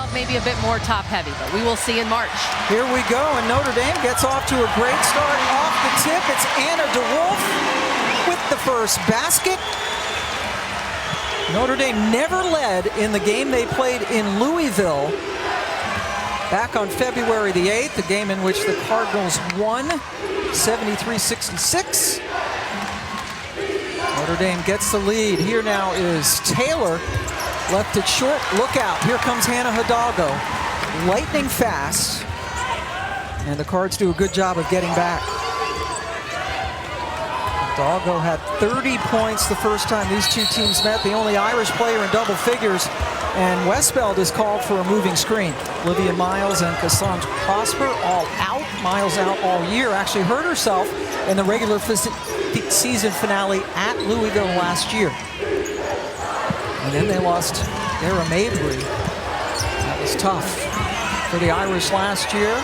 Pac-12 maybe a bit more top-heavy, but we will see in March. Here we go, and Notre Dame gets off to a great start. Off the tip, it's Anna DeWolf with the first basket. Notre Dame never led in the game they played in Louisville back on February the 8th, a game in which the Cardinals won 73-66. Notre Dame gets the lead. Here now is Taylor. Left it short. Look out. Here comes Hannah Hidalgo. Lightning fast. And the Cards do a good job of getting back. Hidalgo had 30 points the first time these two teams met. The only Irish player in double figures. And Westbeld is called for a moving screen. Olivia Miles and Cassandra Prosper all out. Miles out all year. Actually hurt herself in the regular season finale at Louisville last year. And then they lost Dara Mabry. That was tough for the Irish last year.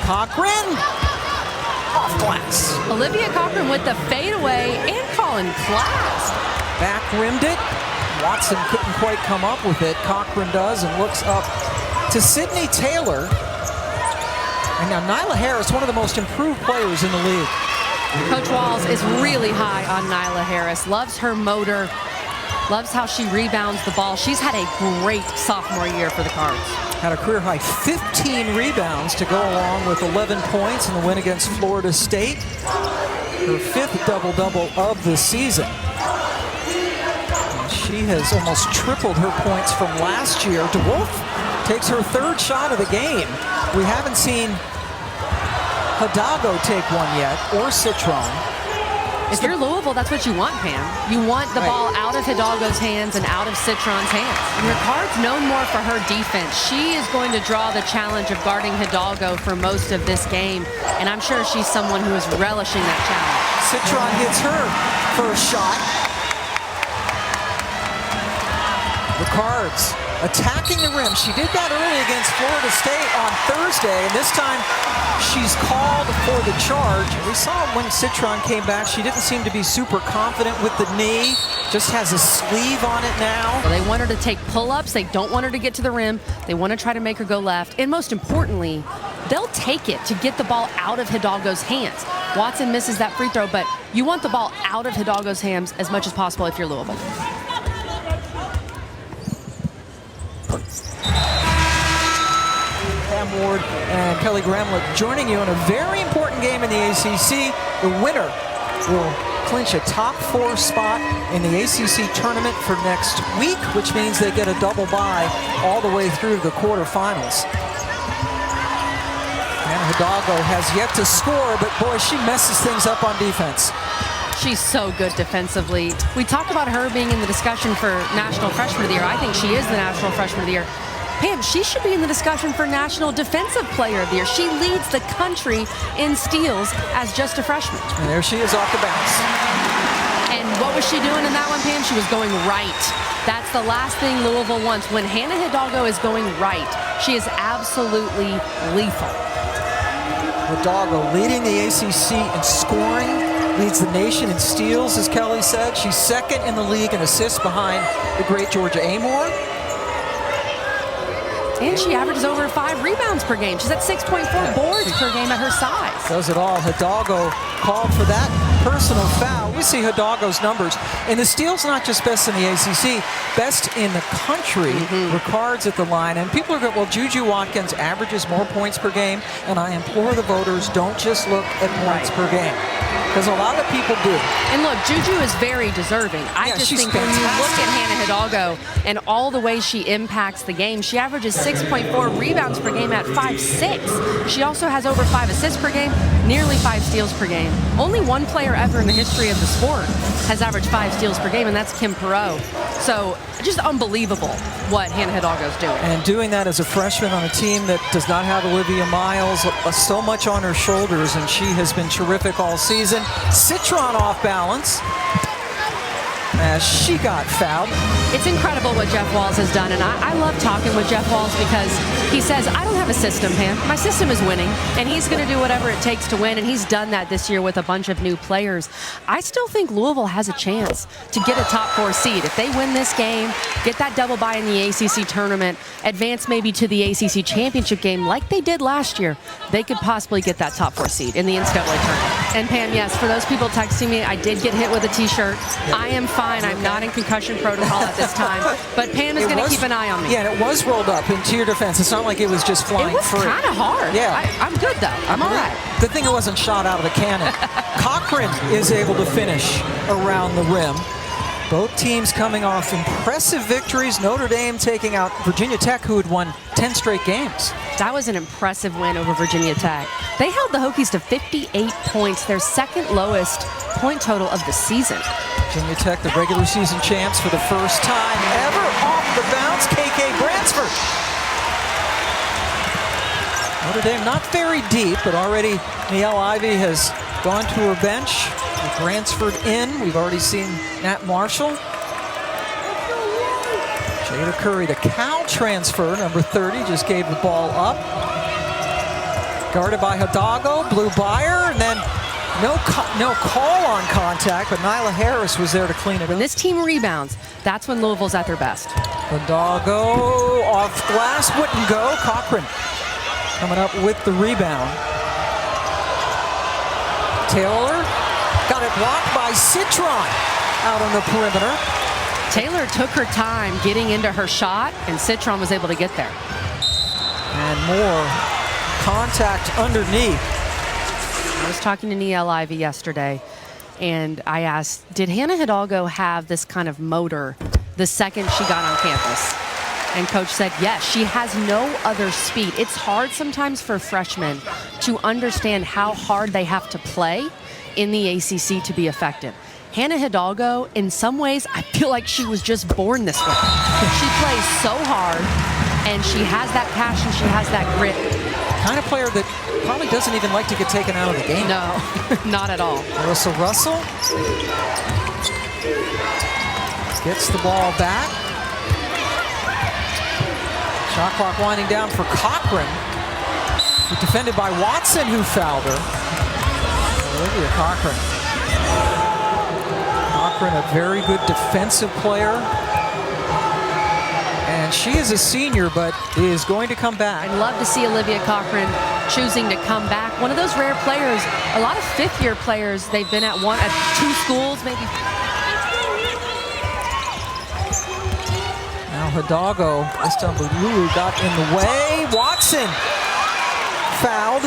Cochran off glass. Olivia Cochran with the fadeaway and calling class. Back rimmed it. Watson couldn't quite come up with it. Cochran does and looks up to Sydney Taylor. And now Niele Harris, one of the most improved players in the league. Coach Walls is really high on Niele Harris. Loves her motor. Loves how she rebounds the ball. She's had a great sophomore year for the Cards. Had a career-high 15 rebounds to go along with 11 points in the win against Florida State. Her 5th double-double of the season. And she has almost tripled her points from last year. DeWolf takes her 3rd shot of the game. We haven't seen Hidalgo take one yet, or Citron. If you're Louisville, that's what you want, Pam. You want the ball out of Hidalgo's hands and out of Citron's hands. And your Card's known more for her defense. She is going to draw the challenge of guarding Hidalgo for most of this game, and I'm sure she's someone who is relishing that challenge. Citron hits her first shot. The Cards attacking the rim. She did that early against Florida State on Thursday, and this time she's called for the charge. We saw when Citron came back, she didn't seem to be super confident with the knee. Just has a sleeve on it now. Well, they want her to take pull-ups. They don't want her to get to the rim. They want to try to make her go left. And most importantly, they'll take it to get the ball out of Hidalgo's hands. Watson misses that free throw, but you want the ball out of Hidalgo's hands as much as possible if you're Louisville. Pam Ward and Kelly Gramlich joining you in a very important game in the ACC. The winner will clinch a top 4 spot in the ACC Tournament for next week, which means they get a double bye all the way through the quarterfinals. And Hidalgo has yet to score, but boy, she messes things up on defense. She's so good defensively. We talked about her being in the discussion for National Freshman of the Year. I think she is the National Freshman of the Year. Pam, she should be in the discussion for National Defensive Player of the Year. She leads the country in steals as just a freshman. And there she is off the bounce. And what was she doing in that one, Pam? She was going right. That's the last thing Louisville wants. When Hannah Hidalgo is going right, she is absolutely lethal. Hidalgo leading the ACC in scoring, leads the nation in steals, as Kelly said. She's 2nd in the league in assists behind the great Georgia Amore. And she averages over 5 rebounds per game. She's at 6.4 boards per game at her size. Does it all. Hidalgo called for that personal foul. We see Hidalgo's numbers. And the steals not just best in the ACC, best in the country. Ricards at the line. And people are going, well, Juju Watkins averages more points per game. And I implore the voters, don't just look at points per game. Because a lot of people do. And look, Juju is very deserving. I just think when you look at Hannah Hidalgo and all the ways she impacts the game, she averages 6.4 rebounds per game at 5'6". She also has over 5 assists per game, nearly 5 steals per game. Only one player ever in the history of the sport has averaged 5 steals per game, and that's Kim Perot. So just unbelievable what Hannah Hidalgo's doing. And doing that as a freshman on a team that does not have Olivia Miles, so much on her shoulders, and she has been terrific all season. Citron off balance as she got fouled. It's incredible what Jeff Walz has done, and I love talking with Jeff Walz because He says, I don't have a system, Pam. My system is winning, and he's going to do whatever it takes to win, and he's done that this year with a bunch of new players. I still think Louisville has a chance to get a top 4 seed. If they win this game, get that double bye in the ACC tournament, advance maybe to the ACC championship game like they did last year, they could possibly get that top 4 seed in the NCAA tournament. And Pam, yes, for those people texting me, I did get hit with a t-shirt. I am fine. I'm not in concussion protocol at this time, but Pam is going to keep an eye on me. Yeah, and it was rolled up into your defense. It's not like it was just flying free. It was kind of hard. Yeah. I'm good, though. I'm all right. Good thing it wasn't shot out of the cannon. Cochran is able to finish around the rim. Both teams coming off impressive victories. Notre Dame taking out Virginia Tech, who had won 10 straight games. That was an impressive win over Virginia Tech. They held the Hokies to 58 points, their second lowest point total of the season. Virginia Tech, the regular season champs for the first time ever. Off the bounce, KK Bransford. Notre Dame not very deep, but already Niele Ivey has gone to her bench. With Bransford in, we've already seen Nat Marshall. Jada Curry, the Cal transfer, number 30, just gave the ball up. Guarded by Hidalgo, blew by her, and then no call on contact, but Nyla Harris was there to clean it up. When this team rebounds, that's when Louisville's at their best. Hidalgo off glass, wouldn't go. Cochran coming up with the rebound. Taylor got it blocked by Citron out on the perimeter. Taylor took her time getting into her shot, and Citron was able to get there. And more contact underneath. I was talking to Niele Ivey yesterday, and I asked, did Hannah Hidalgo have this kind of motor the second she got on campus? And Coach said, yes, she has no other speed. It's hard sometimes for freshmen to understand how hard they have to play in the ACC to be effective. Hannah Hidalgo, in some ways, I feel like she was just born this way. She plays so hard, and she has that passion, she has that grit. Kind of player that probably doesn't even like to get taken out of the game. No, not at all. Melissa Russell gets the ball back. Shot clock winding down for Cochran. Defended by Watson, who fouled her. Olivia Cochran. Cochran, a very good defensive player. And she is a senior, but is going to come back. I'd love to see Olivia Cochran choosing to come back. One of those rare players, a lot of fifth-year players, they've been at 2 schools, maybe. Now Hidalgo, this time Lulu got in the way. Watson fouled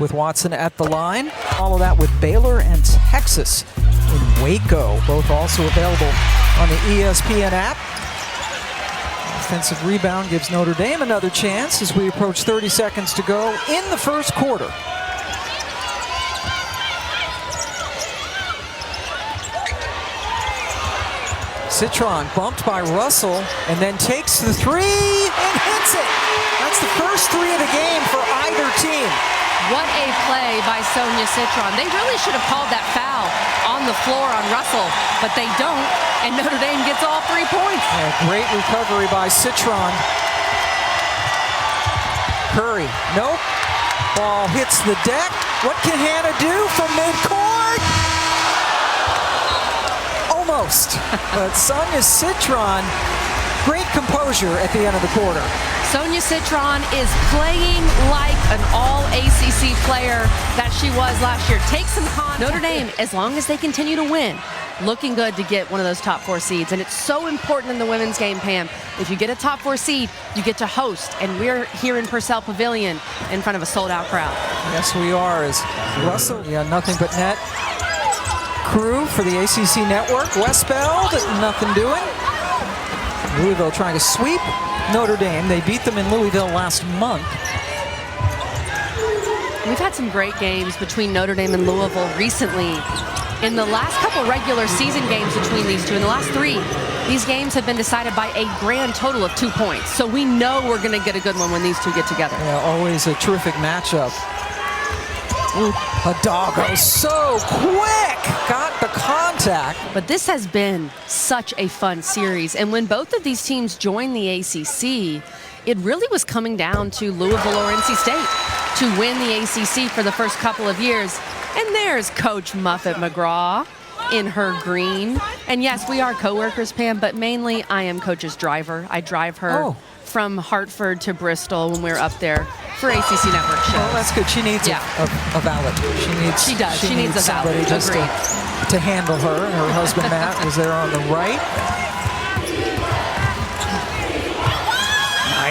with Watson at the line. Follow that with Baylor and Texas in Waco, both also available on the ESPN app. Offensive rebound gives Notre Dame another chance as we approach 30 seconds to go in the first quarter. Citron bumped by Russell and then takes the 3 and hits it. That's the first 3 of the game for either team. What a play by Sonia Citron. They really should have called that foul on the floor on Russell, but they don't, and Notre Dame gets all 3 points. Yeah, great recovery by Citron. Curry, nope. Ball hits the deck. What can Hannah do from midcourt? Almost, but Sonia Citron, great composure at the end of the quarter. Sonia Citron is playing like an all-ACC player that she was last year. Take some contact. Notre Dame, as long as they continue to win, looking good to get one of those top 4 seeds. And it's so important in the women's game, Pam. If you get a top 4 seed, you get to host. And we're here in Purcell Pavilion in front of a sold-out crowd. Yes, we are. As Russell, nothing but net. Crew for the ACC network. Westbeld, nothing doing. Louisville trying to sweep Notre Dame. They beat them in Louisville last month. We've had some great games between Notre Dame and Louisville recently. In the last couple regular season games between these two, in the last 3, these games have been decided by a grand total of 2 points. So we know we're going to get a good one when these two get together. Yeah, always a terrific matchup. Hidalgo so quick. Got the contact. But this has been such a fun series. And when both of these teams joined the ACC, it really was coming down to Louisville or NC State to win the ACC for the first couple of years. And there's Coach Muffet McGraw in her green. And yes, we are coworkers, Pam, but mainly I am Coach's driver. I drive her from Hartford to Bristol when we're up there for ACC Network shows. Well, that's good. She needs a valet. She does. She needs a valet. Just to handle her. And her husband, Matt, was there on the right.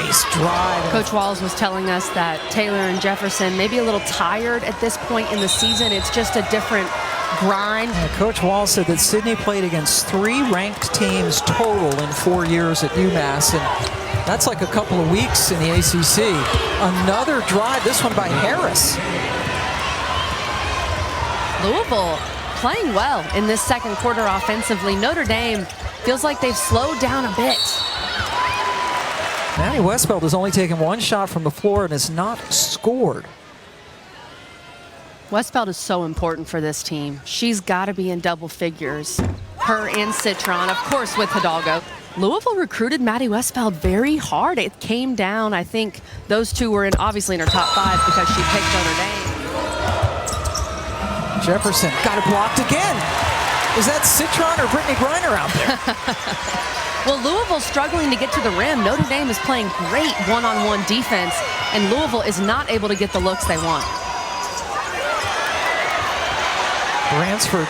Nice drive. Coach Walls was telling us that Taylor and Jefferson may be a little tired at this point in the season. It's just a different grind. Yeah, Coach Walls said that Sydney played against 3 ranked teams total in 4 years at UMass, and that's like a couple of weeks in the ACC. Another drive, this one by Harris. Louisville playing well in this second quarter offensively. Notre Dame feels like they've slowed down a bit. Maddy Westbeld has only taken 1 shot from the floor and has not scored. Westbeld is so important for this team. She's got to be in double figures. Her and Citron, of course, with Hidalgo. Louisville recruited Maddy Westbeld very hard. It came down, I think those two were obviously in her top 5 because she picked Notre Dame. Jefferson got it blocked again. Is that Citron or Brittany Griner out there? Well, Louisville's struggling to get to the rim. Notre Dame is playing great one-on-one defense, and Louisville is not able to get the looks they want. Bransford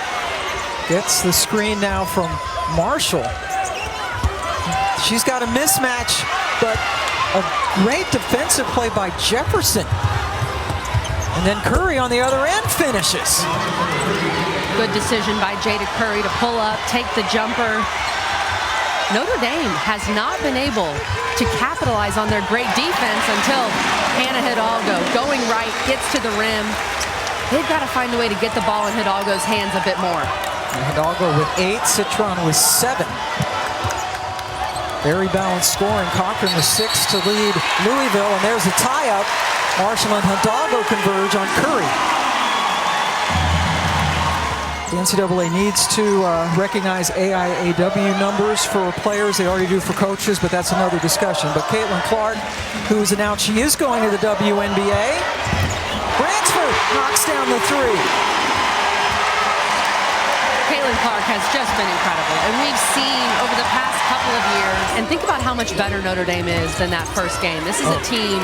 gets the screen now from Marshall. She's got a mismatch, but a great defensive play by Jefferson. And then Curry on the other end finishes. Good decision by Jada Curry to pull up, take the jumper. Notre Dame has not been able to capitalize on their great defense until Hannah Hidalgo going right, gets to the rim. They've got to find a way to get the ball in Hidalgo's hands a bit more. And Hidalgo with 8, Citron with 7. Very balanced scoring. Cochran with 6 to lead Louisville, and there's a tie-up. Marshall and Hidalgo converge on Curry. The NCAA needs to recognize AIAW numbers for players. They already do for coaches, but that's another discussion. But Caitlin Clark, who's announced she is going to the WNBA. Bransford knocks down the 3. Caitlin Clark has just been incredible, and we've seen over the past couple of years, and think about how much better Notre Dame is than that first game. This is a team,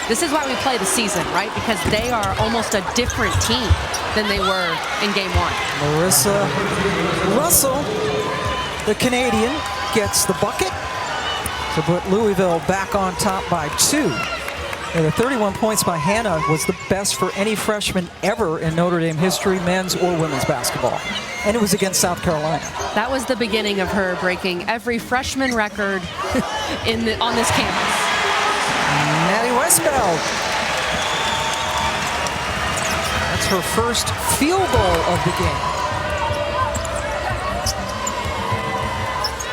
this is why we play the season, right? Because they are almost a different team than they were in game 1. Marissa Russell, the Canadian, gets the bucket to put Louisville back on top by 2. And the 31 points by Hannah was the best for any freshman ever in Notre Dame history, men's or women's basketball. And it was against South Carolina. That was the beginning of her breaking every freshman record on this campus. Maddy Westbeld. That's her first field goal of the game.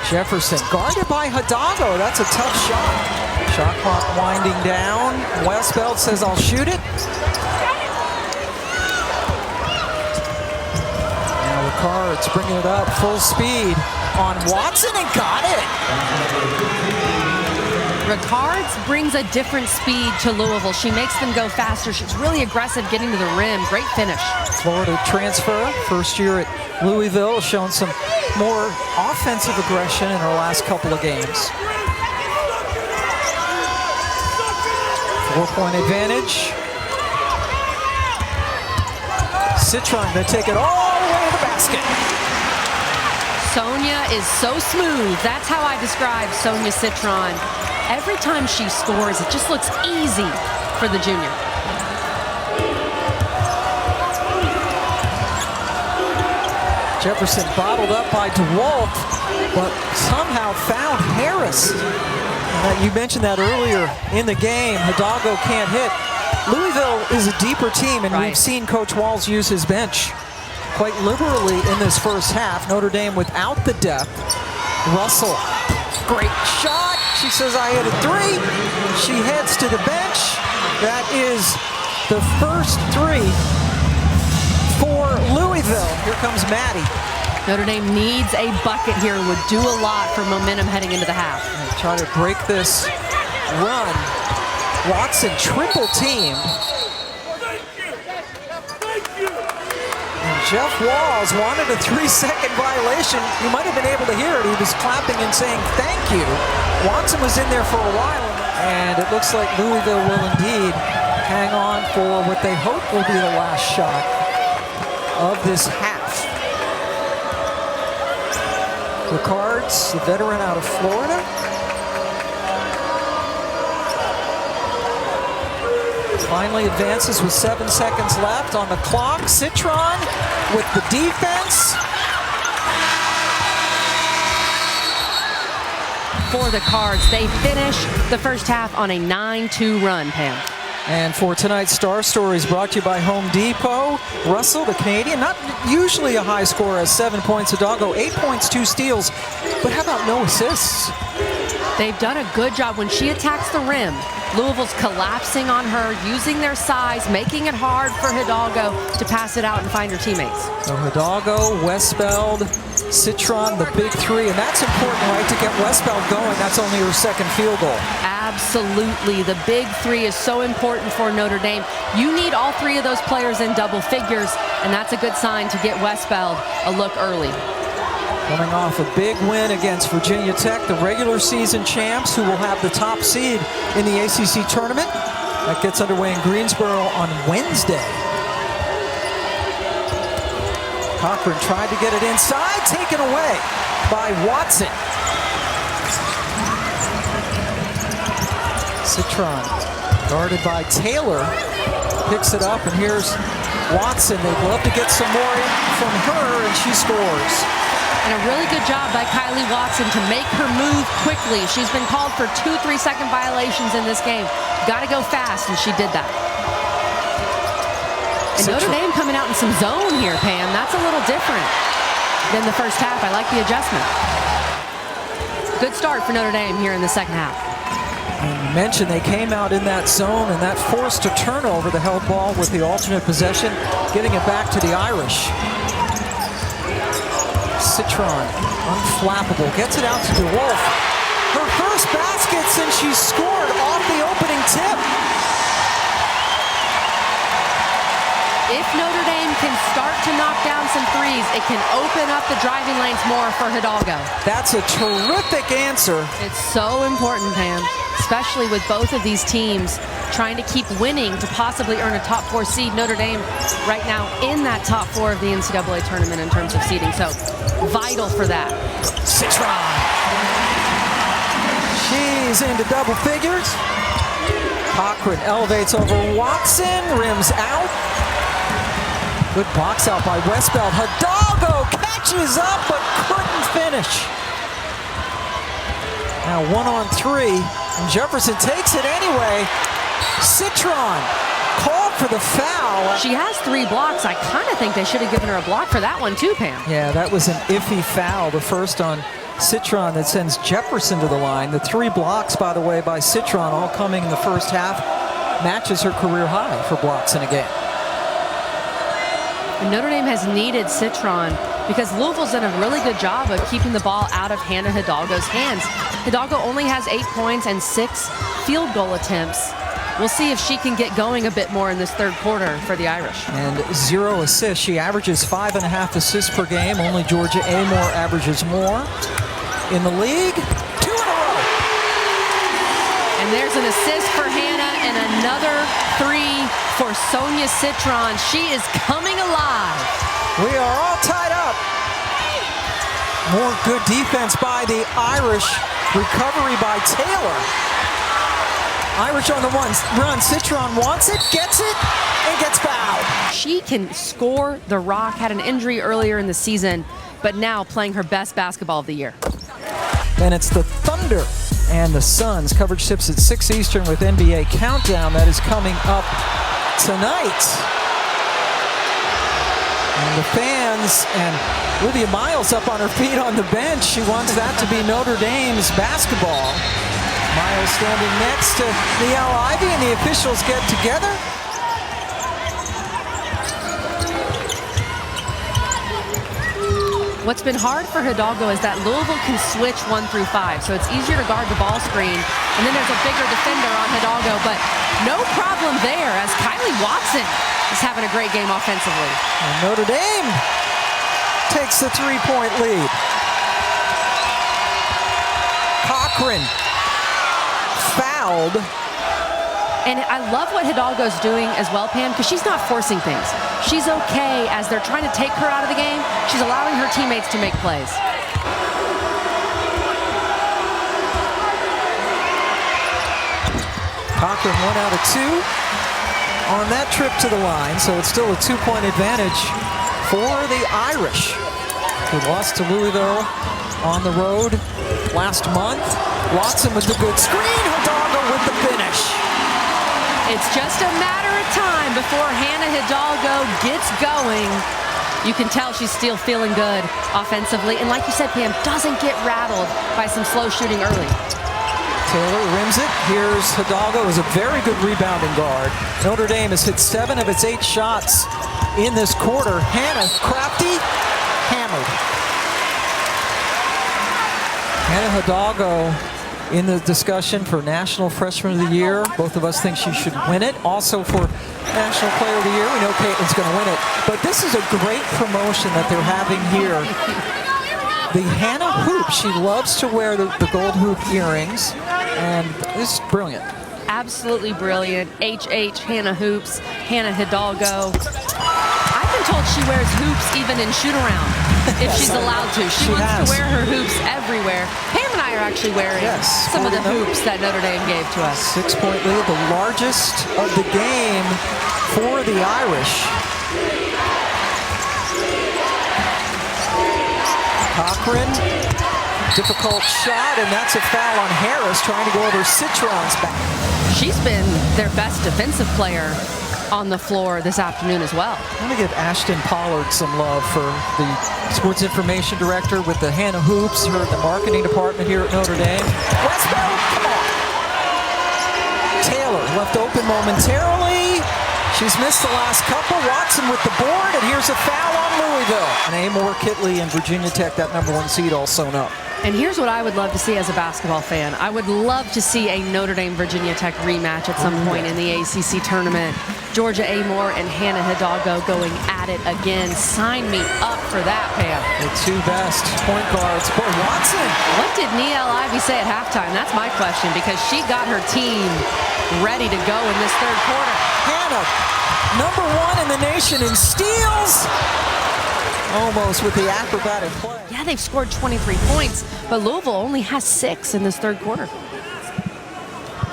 Jefferson guarded by Hidalgo. That's a tough shot. Shot clock winding down. Westbeld says, I'll shoot it. Now Ricard's bringing it up full speed on Watson and got it. Ricard's brings a different speed to Louisville. She makes them go faster. She's really aggressive getting to the rim. Great finish. Florida transfer, first year at Louisville, shown some more offensive aggression in her last couple of games. 4-point advantage. Citron going to take it all the way to the basket. Sonia is so smooth. That's how I describe Sonia Citron. Every time she scores, it just looks easy for the junior. Jefferson bottled up by DeWalt, but somehow found Harris. You mentioned that earlier in the game. Hidalgo can't hit. Louisville is a deeper team, and we've seen Coach Walls use his bench quite liberally in this first half. Notre Dame without the depth. Russell, great shot. She says, I hit a 3. She heads to the bench. That is the first 3 for Louisville. Here comes Maddy. Notre Dame needs a bucket here and would do a lot for momentum heading into the half. And try to break this run. Watson triple teamed. And Jeff Walls wanted a 3-second violation. You might have been able to hear it. He was clapping and saying thank you. Watson was in there for a while. And it looks like Louisville will indeed hang on for what they hope will be the last shot of this half. Ricards, the veteran out of Florida. Finally advances with 7 seconds left on the clock. Citron with the defense. For the Cards, they finish the first half on a 9-2 run, Pam. And for tonight's Star Stories, brought to you by Home Depot. Russell, the Canadian, not usually a high scorer, has 7 points. Hidalgo, 8 points, 2 steals. But how about no assists? They've done a good job when she attacks the rim. Louisville's collapsing on her, using their size, making it hard for Hidalgo to pass it out and find her teammates. So Hidalgo, Westbeld, Citron, the big three. And that's important, right, to get Westbeld going. That's only her second field goal. Absolutely. The big three is so important for Notre Dame. You need all 3 of those players in double figures, and that's a good sign to get Westbeld a look early. Coming off a big win against Virginia Tech, the regular season champs, who will have the top seed in the ACC Tournament. That gets underway in Greensboro on Wednesday. Cochran tried to get it inside, taken away by Watson. Citron, guarded by Taylor, picks it up, and here's Watson. They'd love to get some more from her, and she scores. And a really good job by Kylee Watson to make her move quickly. She's been called for 2 3-second violations in this game. Got to go fast, and she did that. And Notre Dame coming out in some zone here, Pam. That's a little different than the first half. I like the adjustment. Good start for Notre Dame here in the second half. And you mentioned they came out in that zone, and that forced a turnover. The held ball with the alternate possession, getting it back to the Irish. Citron, unflappable, gets it out to DeWolf. Her first basket since she scored off the opening tip. If Notre Dame can start to knock down some threes, it can open up the driving lanes more for Hidalgo. That's a terrific answer. It's so important, Pam, especially with both of these teams trying to keep winning to possibly earn a top 4 seed. Notre Dame right now in that top 4 of the NCAA tournament in terms of seeding, so vital for that. Citron. She's into double figures. Cochran elevates over Watson, rims out. Good box out by Westbeld. Hidalgo catches up but couldn't finish. Now 1-on-3, and Jefferson takes it anyway. Citron called for the foul. She has 3 blocks. I kind of think they should have given her a block for that one too, Pam. Yeah, that was an iffy foul, the first on Citron that sends Jefferson to the line. The 3 blocks, by the way, by Citron, all coming in the first half, matches her career high for blocks in a game. And Notre Dame has needed Citron because Louisville's done a really good job of keeping the ball out of Hannah Hidalgo's hands. Hidalgo only has 8 points and 6 field goal attempts. We'll see if she can get going a bit more in this third quarter for the Irish. And 0 assists. She averages 5.5 assists per game. Only Georgia Amore averages more in the league. 2 in a row. And there's an assist for Hannah and another 3 for Sonia Citron. She is coming alive. We are all tied up. More good defense by the Irish. Recovery by Taylor. Irish on the run. Citron wants it, gets it, and gets fouled. She can score the rock. Had an injury earlier in the season, but now playing her best basketball of the year. Then it's the Thunder and the Suns. Coverage tips at 6 Eastern with NBA Countdown. That is coming up tonight. And the fans, and Olivia Miles up on her feet on the bench. She wants that to be Notre Dame's basketball. Miles standing next to Niele Ivey, and the officials get together. What's been hard for Hidalgo is that Louisville can switch 1 through 5, so it's easier to guard the ball screen. And then there's a bigger defender on Hidalgo, but no problem there as Kylee Watson is having a great game offensively. And Notre Dame takes the 3-point lead. Cochran fouled. And I love what Hidalgo's doing as well, Pam, because she's not forcing things. She's okay as they're trying to take her out of the game. She's allowing her teammates to make plays. Cochran 1 out of 2 on that trip to the line, so it's still a 2-point advantage for the Irish, who lost to Louisville on the road last month. Watson with the good screen, Hidalgo with the finish. It's just a matter of time before Hannah Hidalgo gets going. You can tell she's still feeling good offensively. And like you said, Pam, doesn't get rattled by some slow shooting early. Taylor rims it. Here's Hidalgo, is a very good rebounding guard. Notre Dame has hit 7 of its 8 shots in this quarter. Hannah crafty, hammered. Hannah Hidalgo in the discussion for National Freshman of the Year. Both of us think she should win it. Also for National Player of the Year, we know Caitlin's going to win it. But this is a great promotion that they're having here. The Hannah hoop, she loves to wear the gold hoop earrings, and this is brilliant. Absolutely brilliant. HH, Hannah Hoops, Hannah Hidalgo. I've been told she wears hoops even in shoot-around, if she's allowed to. She wants to wear her hoops everywhere. Pam and I are actually wearing some of the hoops that Notre Dame gave to us. 6-point lead, the largest of the game for the Irish. Cochran, difficult shot, and that's a foul on Harris trying to go over Citron's back. She's been their best defensive player on the floor this afternoon as well. I'm going to give Ashton Pollard some love for the sports information director with the Hannah Hoops, her the marketing department here at Notre Dame. Westbeld, come on. Taylor left open momentarily. She's missed the last couple. Watson with the board, and here's a foul on Louisville. And Amor Kylee and Virginia Tech, that #1 seed, all sewn up. And here's what I would love to see as a basketball fan. I would love to see a Notre Dame-Virginia Tech rematch at some point in the ACC Tournament. Georgia Amor and Hannah Hidalgo going at it again. Sign me up for that, Pam. The 2 best point guards. Boy, Watson. What did Niele Ivey say at halftime? That's my question, because she got her team ready to go in this third quarter. Hannah, #1 in the nation in steals. Almost with the acrobatic play. Yeah, they've scored 23 points, but Louisville only has 6 in this third quarter.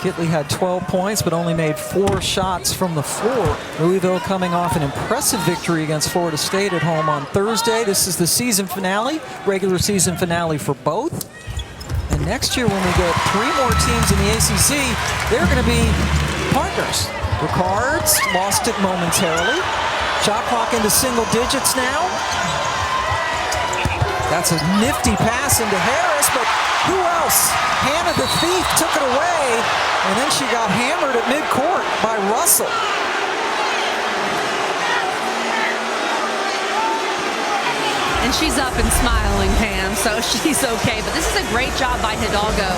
Kylee had 12 points, but only made 4 shots from the floor. Louisville coming off an impressive victory against Florida State at home on Thursday. This is the season finale, regular season finale for both. And next year when we get 3 more teams in the ACC, they're going to be partners. Ricards lost it momentarily. Shot clock into single digits now. That's a nifty pass into Harris, but who else? Hannah the Thief took it away, and then she got hammered at midcourt by Russell. And she's up and smiling, Pam, so she's okay. But this is a great job by Hidalgo.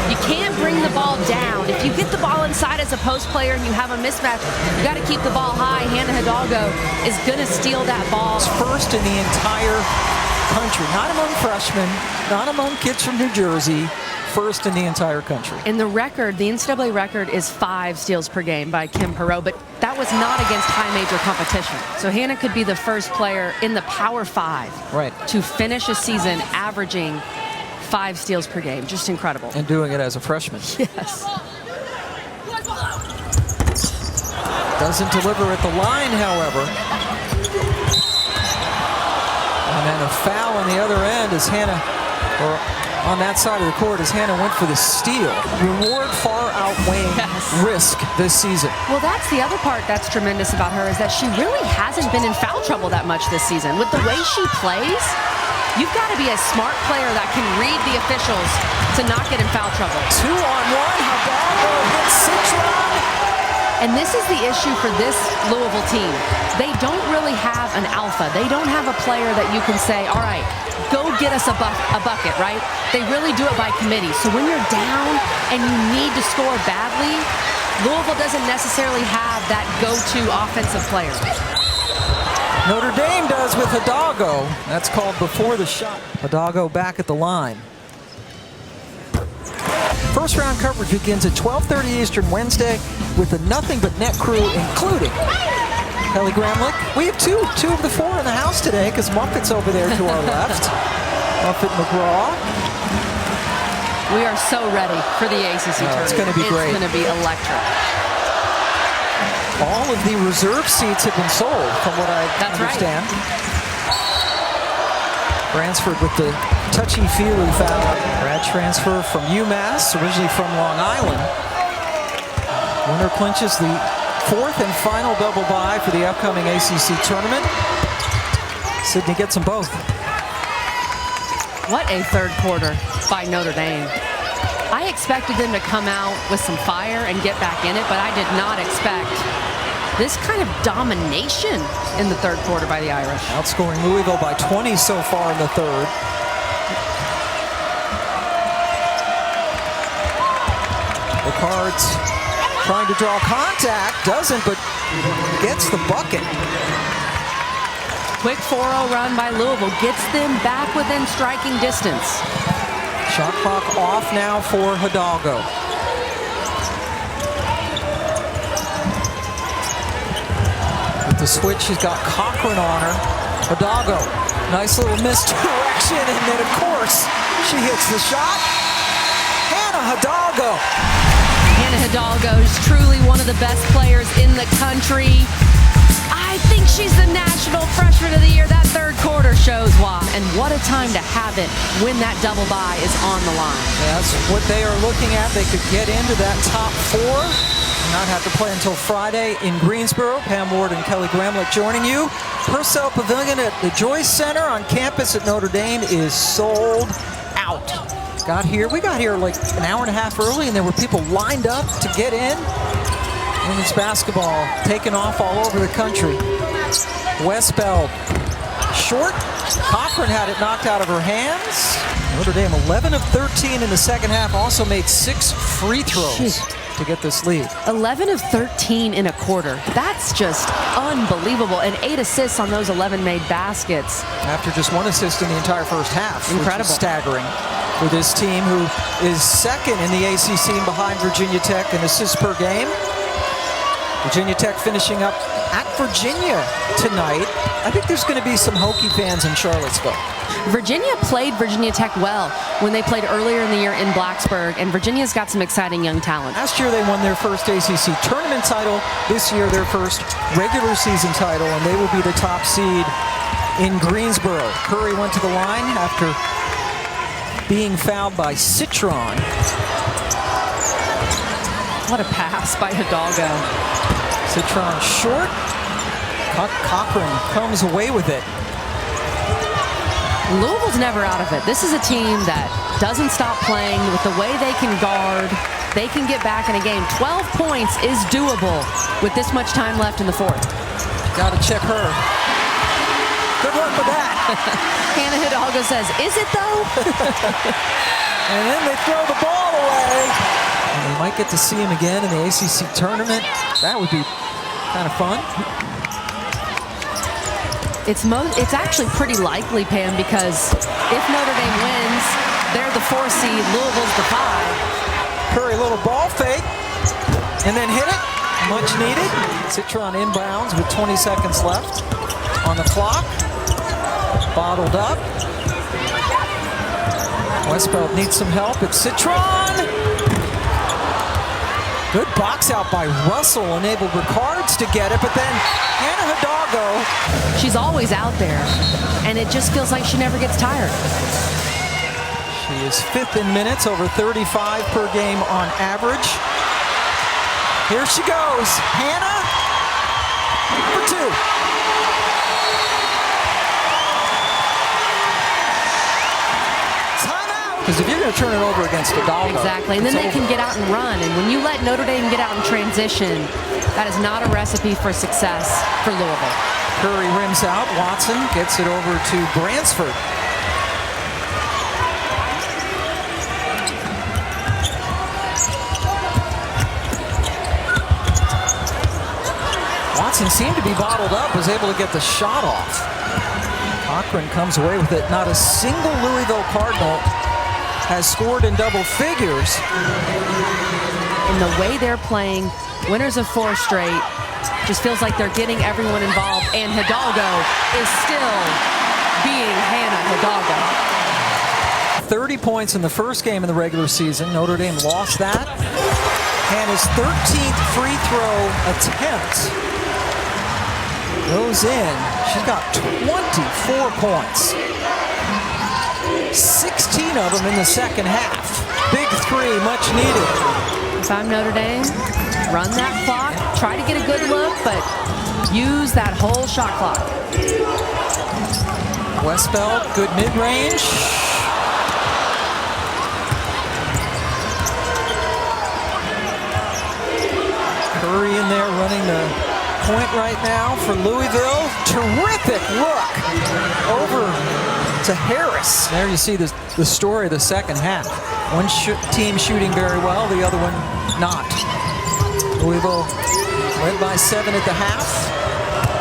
You can't bring the ball down. If you get the ball inside as a post player and you have a mismatch, you got to keep the ball high. Hannah Hidalgo is going to steal that ball. It's first in the entire country, not among freshmen, not among kids from New Jersey, first in the entire country. And the record, the NCAA record is 5 steals per game by Kim Perot, but that was not against high major competition. So Hannah could be the first player in the Power 5 to finish a season averaging 5 steals per game. Just incredible. And doing it as a freshman. Yes. Doesn't deliver at the line, however. And then a foul on the other end as Hannah, or on that side of the court, as Hannah went for the steal. Reward far outweighing risk this season. Well, that's the other part that's tremendous about her, is that she really hasn't been in foul trouble that much this season. With the way she plays, you've got to be a smart player that can read the officials to not get in foul trouble. 2-on-1, Hidalgo hits Citron. And this is the issue for this Louisville team. They don't really have an alpha. They don't have a player that you can say, all right, go get us a bucket, right? They really do it by committee. So when you're down and you need to score badly, Louisville doesn't necessarily have that go-to offensive player. Notre Dame does with Hidalgo. That's called before the shot. Hidalgo back at the line. First round coverage begins at 12:30 Eastern Wednesday with the Nothing But Net crew, including Kylee Gramlich. We have two of the four in the house today because Muffet's over there to our left. Muffet McGraw. We are so ready for the ACC tournament. It's going to be great. It's going to be electric. All of the reserve seats have been sold, from what I understand. Right. Bransford with the touchy-feely foul. Grad transfer from UMass, originally from Long Island. Winner clinches the fourth and final double bye for the upcoming ACC tournament. Sydney gets them both. What a third quarter by Notre Dame. I expected them to come out with some fire and get back in it, but I did not expect this kind of domination in the third quarter by the Irish. Outscoring Louisville by 20 so far in the third. The Cards trying to draw contact, doesn't, but gets the bucket. Quick 4-0 run by Louisville gets them back within striking distance. Shot clock off now for Hidalgo. With the switch, she's got Cochran on her. Hidalgo, nice little misdirection, and then of course, she hits the shot. Hannah Hidalgo. Hannah Hidalgo is truly one of the best players in the country. I think she's the National Freshman of the Year. That third quarter shows why. And what a time to have it when that double bye is on the line. That's what they are looking at. They could get into that top four. Not have to play until Friday in Greensboro. Pam Ward and Kylee Gramlich joining you. Purcell Pavilion at the Joyce Center on campus at Notre Dame is sold out. We got here like an hour and a half early, and there were people lined up to get in. Women's basketball taking off all over the country. Westbeld, short. Cochran had it knocked out of her hands. Notre Dame 11 of 13 in the second half, also made 6 free throws to get this lead. 11 of 13 in a quarter. That's just unbelievable. And 8 assists on those 11 made baskets. After just 1 assist in the entire first half. Incredible. Which is staggering for this team, who is second in the ACC behind Virginia Tech in assists per game. Virginia Tech finishing up at Virginia tonight. I think there's going to be some Hokie fans in Charlottesville. Virginia played Virginia Tech well when they played earlier in the year in Blacksburg, and Virginia's got some exciting young talent. Last year they won their first ACC tournament title. This year their first regular season title, and they will be the top seed in Greensboro. Curry went to the line after being fouled by Citron. What a pass by Hidalgo. Citron short. Cochran comes away with it. Louisville's never out of it. This is a team that doesn't stop playing. With the way they can guard, they can get back in a game. 12 points is doable with this much time left in the fourth. Got to check her. Good luck with that. Hannah Hidalgo says, is it though? And then they throw the ball away. And we might get to see him again in the ACC tournament. That would be kind of fun. It's actually pretty likely, Pam, because if Notre Dame wins, they're the 4 seed, Louisville's the 5. Curry, little ball fake, and then hit it. Much needed. Citron inbounds with 20 seconds left on the clock. Bottled up. Westbeld needs some help. It's Citron. Good box out by Russell, enabled Ricards to get it, but then Hannah Hidalgo. She's always out there, and it just feels like she never gets tired. She is 5th in minutes, over 35 per game on average. Here she goes, Hannah for 2. because if you're going to turn it over against Hidalgo. Exactly, and then they can get out and run. And when you let Notre Dame get out in transition, that is not a recipe for success for Louisville. Curry rims out. Watson gets it over to Bransford. Watson seemed to be bottled up, was able to get the shot off. Cochran comes away with it. Not a single Louisville Cardinal has scored in double figures. In the way they're playing, winners of 4 straight, just feels like they're getting everyone involved, and Hidalgo is still being Hannah Hidalgo. 30 points in the first game of the regular season. Notre Dame lost that. Hannah's 13th free throw attempt goes in. She's got 24 points. 16 of them in the second half. Big 3, much needed. If I'm Notre Dame, run that clock, try to get a good look, but use that whole shot clock. Westbeld, good mid-range. Curry in there running the point right now for Louisville. Terrific look over to Harris. There you see the story of the second half. One team shooting very well, the other one not. Louisville led by 7 at the half.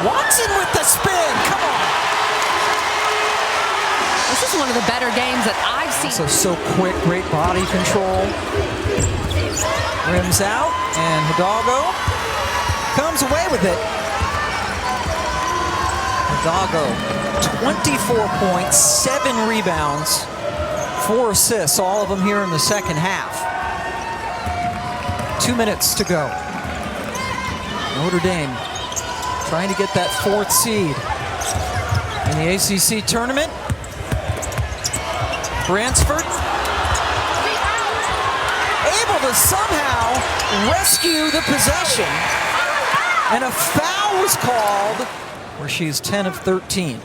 Watson with the spin, come on. This is one of the better games that I've seen. So quick, great body control. Rims out, and Hidalgo comes away with it. Hidalgo, 24 points, 7 rebounds, 4 assists, all of them here in the second half. 2 minutes to go. Notre Dame trying to get that 4th seed in the ACC Tournament. Bransford able to somehow rescue the possession, and a foul was called where she's 10 of 13.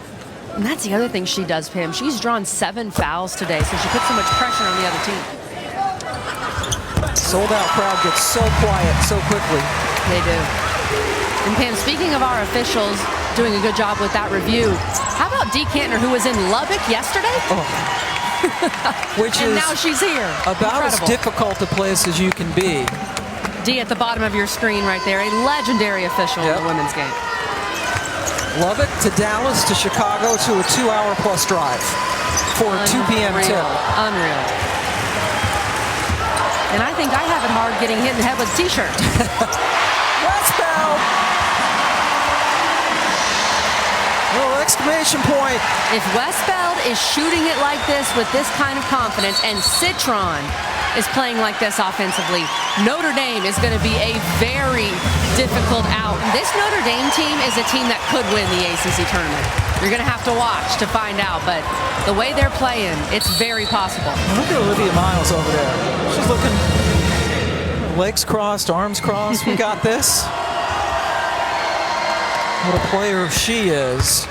And that's the other thing she does, Pam. She's drawn 7 fouls today, so she puts so much pressure on the other team. Sold out crowd gets so quiet so quickly. They do. And Pam, speaking of our officials doing a good job with that review, how about Dee Cantner, who was in Lubbock yesterday? Oh. Which and is now she's here. About Incredible. as difficult a place as you can be. Dee at the bottom of your screen right there, a legendary official in the women's game. Lubbock to Dallas to Chicago to a 2-hour-plus drive for a 2 p.m. tip. Unreal. And I think I have it hard getting hit in the head with a t-shirt. Westbeld! Little exclamation point. If Westbeld is shooting it like this with this kind of confidence, and Citron is playing like this offensively, Notre Dame is going to be a very difficult out. This Notre Dame team is a team that could win the ACC Tournament. You're going to have to watch to find out, but the way they're playing, it's very possible. Look at Olivia Miles over there. She's looking, legs crossed, arms crossed. We got this. What a player she is.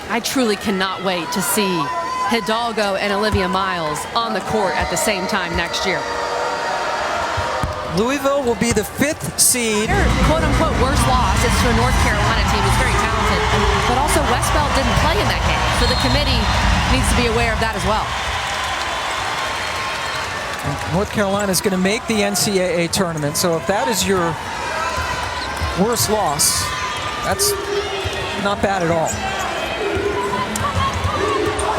I truly cannot wait to see Hidalgo and Olivia Miles on the court at the same time next year. Louisville will be the 5th seed. Their quote-unquote worst loss is to a North Carolina team who's very talented, but also Westbeld didn't play in that game, so the committee needs to be aware of that as well. North Carolina is going to make the NCAA tournament, so if that is your worst loss, that's not bad at all.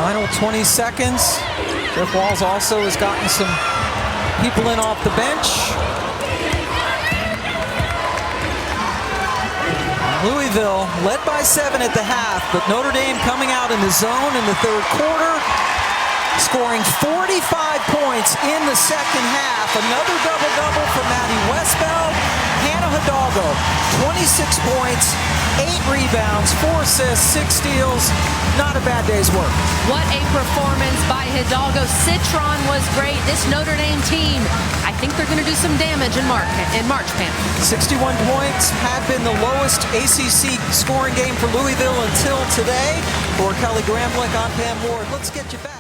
Final 20 seconds. Jeff Walls also has gotten some people in off the bench. Louisville led by 7 at the half, but Notre Dame coming out in the zone in the 3rd quarter, scoring 45 points in the second half. Another double-double for Maddy Westbeld. Hannah Hidalgo, 26 points, 8 rebounds, 4 assists, 6 steals. Not a bad day's work. What a performance by Hidalgo. Citron was great. This Notre Dame team, I think they're going to do some damage in March, Pam. 61 points had been the lowest ACC scoring game for Louisville until today. For Kelly Gramblick, I'm Pam Ward. Let's get you back.